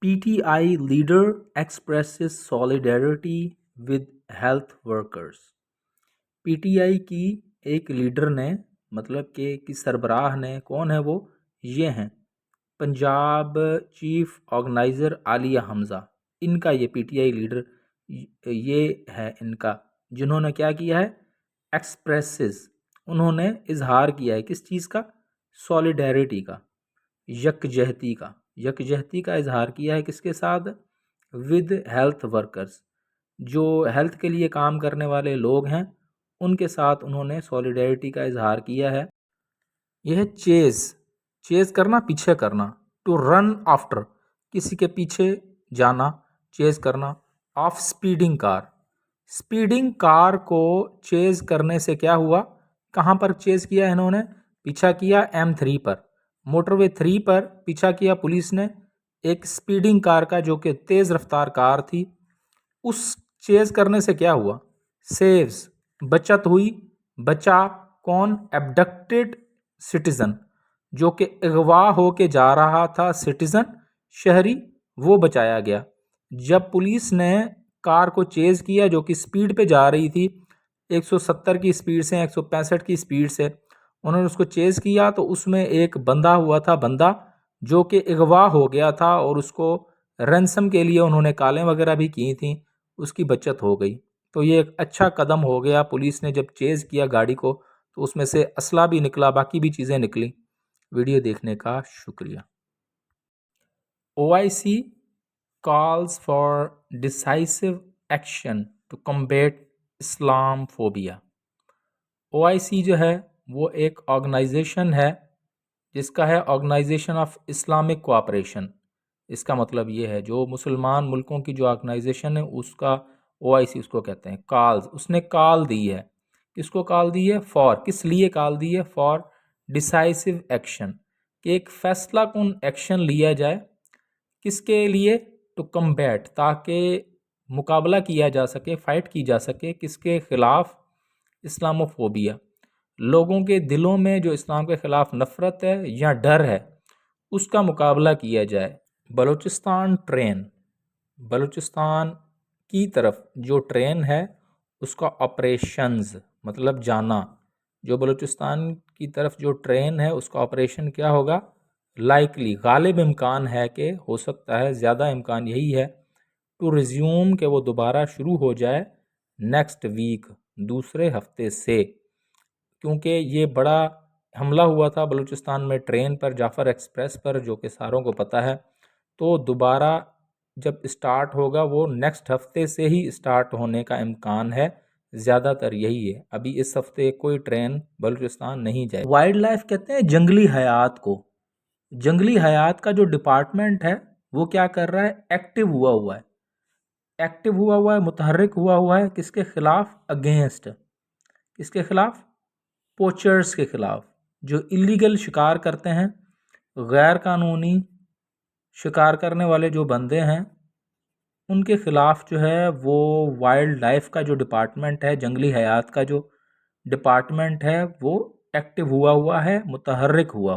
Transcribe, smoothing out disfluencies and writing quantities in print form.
PTI leader expresses solidarity with health workers। PTI की एक leader ने मतलब कि सरबराह ने, कौन है वो, ये हैं पंजाब चीफ ऑर्गेनाइज़र आलिया हमज़ा। इनका ये PTI लीडर ये है इनका, जिन्होंने क्या किया है, एक्सप्रेसेस, उन्होंने इजहार किया है किस चीज़ का, सॉलिडेरिटी का, यकजहती का इजहार किया है किसके साथ, विद हेल्थ वर्कर्स, जो हेल्थ के लिए काम करने वाले लोग हैं उनके साथ उन्होंने सॉलिडेरिटी का इजहार किया है। यह चेज़ करना, पीछे करना, टू रन आफ्टर, किसी के पीछे जाना, चेज़ करना, ऑफ स्पीडिंग कार को चेज़ करने से क्या हुआ, कहाँ पर चेज़ किया इन्होंने, पीछा किया M3 पर, मोटरवे 3 पर पीछा किया पुलिस ने एक स्पीडिंग कार का, जो कि तेज़ रफ्तार कार थी। उस चेज़ करने से क्या हुआ, सेव्स, बचत हुई, बचा कौन, एबडक्टेड सिटीजन, जो कि अगवा होके जा रहा था सिटीजन, शहरी, वो बचाया गया। जब पुलिस ने कार को चेज़ किया जो कि स्पीड पे जा रही थी, 170 की स्पीड से, 165 की स्पीड से, उन्होंने उसको चेज़ किया तो उसमें एक बंदा हुआ था, बंदा जो कि अगवा हो गया था और उसको रैंसम के लिए उन्होंने कालें वगैरह भी की थी, उसकी बचत हो गई। तो ये एक अच्छा कदम हो गया, पुलिस ने जब चेज़ किया गाड़ी को तो उसमें से असला भी निकला, बाकी भी चीज़ें निकली। वीडियो देखने का शुक्रिया। OIC calls for decisive action to combat Islamophobia। OIC जो है वो एक ऑर्गेनाइजेशन है जिसका है ऑर्गेनाइजेशन ऑफ इस्लामिक कोऑपरेशन। इसका मतलब ये है जो मुसलमान मुल्कों की जो ऑर्गेनाइजेशन है उसका OIC उसको कहते हैं। कॉल्स, उसने कॉल दी है, किसको कॉल दी है, फॉर, किस लिए कॉल दी है, फॉर डिसाइसिव एक्शन, कि एक फैसला कौन एक्शन लिया जाए, किसके लिए, टू कम्बैट, ताकि मुकाबला किया जा सके, फाइट की जा सके, किसके खिलाफ, इस्लामोफोबिया, लोगों के दिलों में जो इस्लाम के ख़िलाफ़ नफ़रत है या डर है उसका मुकाबला किया जाए। बलूचिस्तान की तरफ जो ट्रेन है उसका ऑपरेशंस मतलब जाना, जो बलूचिस्तान की तरफ जो ट्रेन है उसका ऑपरेशन क्या होगा, लाइकली, गालिब इम्कान है कि हो सकता है, ज़्यादा इम्कान यही है, टू रिज्यूम, के वो दोबारा शुरू हो जाए, नेक्स्ट वीक, दूसरे हफ्ते से, क्योंकि ये बड़ा हमला हुआ था बलूचिस्तान में ट्रेन पर, जाफ़र एक्सप्रेस पर, जो कि सारों को पता है। तो दोबारा जब स्टार्ट होगा वो नेक्स्ट हफ्ते से ही स्टार्ट होने का इम्कान है, ज़्यादातर यही है। अभी इस हफ्ते कोई ट्रेन बलूचिस्तान नहीं जाए। वाइल्ड लाइफ कहते हैं जंगली हयात को। जंगली हयात का जो डिपार्टमेंट है वो क्या कर रहा है, एक्टिव हुआ है, मुतहर्रिक हुआ है, किसके खिलाफ, अगेंस्ट, किसके खिलाफ, पोचर्स के खिलाफ, जो इलीगल शिकार करते हैं, गैर कानूनी शिकार करने वाले जो बंदे हैं उनके खिलाफ जो है वो वाइल्ड लाइफ का जो डिपार्टमेंट है, जंगली हयात का जो डिपार्टमेंट है वो एक्टिव हुआ है, मुतहर्रिक हुआ